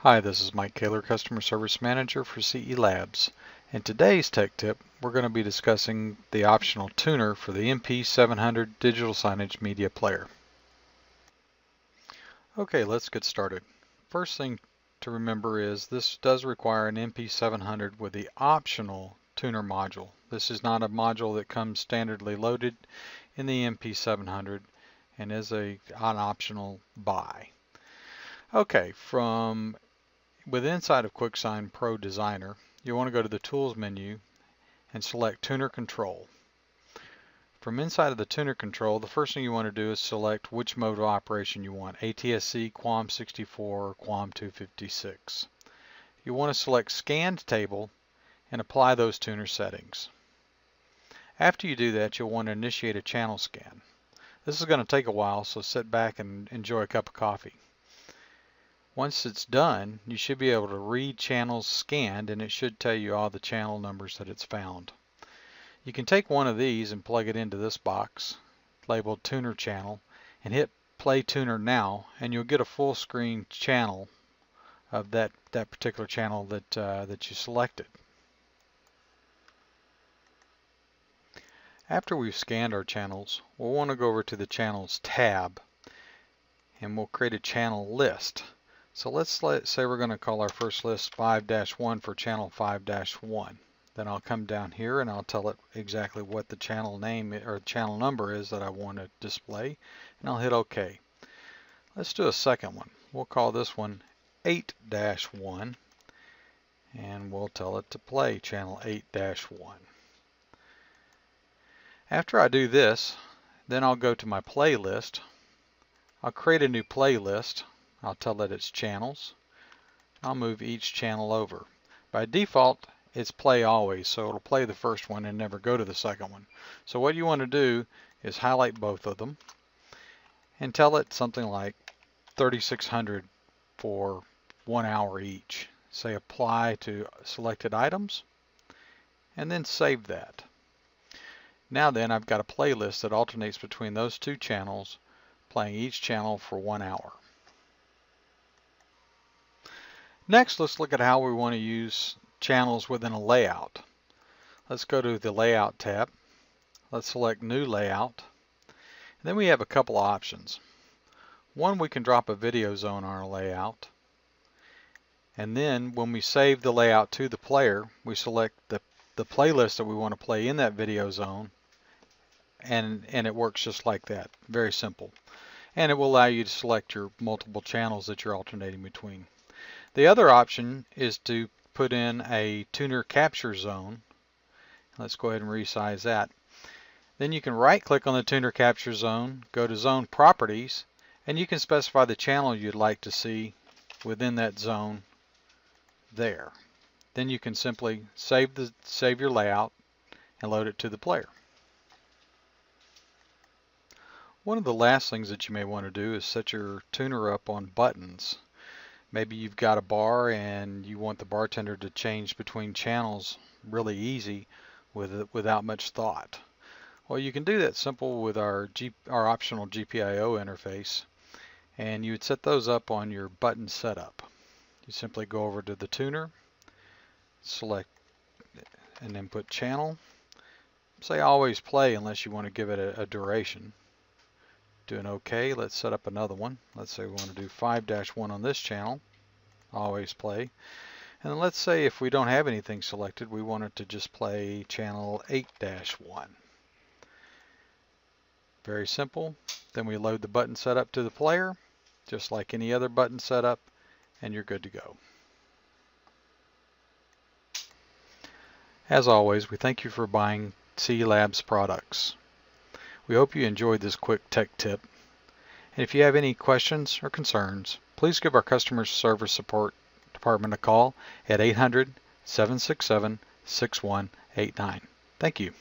Hi, this is Mike Kaler, Customer Service Manager for CE Labs. In today's tech tip, we're going to be discussing the optional tuner for the MP700 digital signage media player. Okay, let's get started. First thing to remember is this does require an MP700 with the optional tuner module. This is not a module that comes standardly loaded in the MP700 and is an optional buy. Okay, inside of QuickSign Pro Designer, you want to go to the Tools menu and select Tuner Control. From inside of the Tuner Control, the first thing you want to do is select which mode of operation you want, ATSC, QAM64, or QAM256. You want to select Scanned Table and apply those tuner settings. After you do that, you'll want to initiate a channel scan. This is going to take a while, so sit back and enjoy a cup of coffee. Once it's done, you should be able to read channels scanned, and it should tell you all the channel numbers that it's found. You can take one of these and plug it into this box labeled Tuner Channel and hit Play Tuner Now, and you'll get a full screen channel of that particular channel that you selected. After we've scanned our channels, we'll want to go over to the Channels tab, and we'll create a channel list. So let's say we're going to call our first list 5-1 for channel 5-1. Then I'll come down here and I'll tell it exactly what the channel name or channel number is that I want to display, and I'll hit OK. Let's do a second one. We'll call this one 8-1, and we'll tell it to play channel 8-1. After I do this, then I'll go to my playlist. I'll create a new playlist. I'll tell it it's channels. I'll move each channel over. By default, it's play always, so it'll play the first one and never go to the second one. So what you want to do is highlight both of them and tell it something like 3600 for 1 hour each. Say apply to selected items and then save that. Now then, I've got a playlist that alternates between those two channels, playing each channel for 1 hour. Next, let's look at how we want to use channels within a layout. Let's go to the Layout tab. Let's select New Layout. And then we have a couple options. One, we can drop a video zone on our layout. And then when we save the layout to the player, we select the playlist that we want to play in that video zone. And it works just like that. Very simple. And it will allow you to select your multiple channels that you're alternating between. The other option is to put in a tuner capture zone. Let's go ahead and resize that. Then you can right click on the tuner capture zone, go to zone properties, and you can specify the channel you'd like to see within that zone there. Then you can simply save your layout and load it to the player. One of the last things that you may want to do is set your tuner up on buttons. Maybe you've got a bar and you want the bartender to change between channels really easy without much thought. Well, you can do that simple with our optional GPIO interface, and you would set those up on your button setup. You simply go over to the tuner, select and then put channel. Say always play unless you want to give it a duration. Doing OK. Let's set up another one. Let's say we want to do 5-1 on this channel. Always play. And then let's say if we don't have anything selected, we want it to just play channel 8-1. Very simple. Then we load the button setup to the player, just like any other button setup, and you're good to go. As always, we thank you for buying CE Labs products. We hope you enjoyed this quick tech tip. And if you have any questions or concerns, please give our customer service support department a call at 800-767-6189. Thank you.